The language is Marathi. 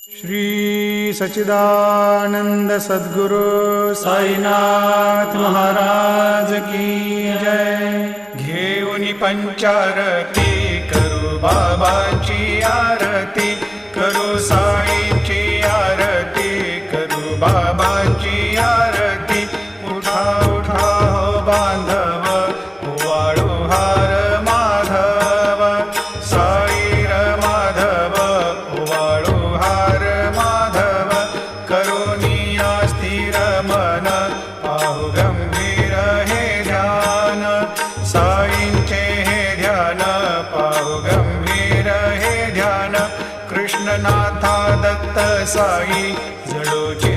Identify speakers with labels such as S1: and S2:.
S1: श्री सच्चिदानंद सद्गुरु साईनाथ महाराज की जय। घेऊनी पंचारती करू बाबाची आरती, करू साईची आरती, करू बाबाची आरती। उठा उठा हो बांधव, वाळू हार माधव, साईर माधव, वाळू हार माधव। करुनिया स्थिर मन, पाहु गंभीर हे ध्यान, साईंचे हे ध्यान, पाहु गंभीर हे ध्यान। कृष्णनाथा दत्त साई जडोचे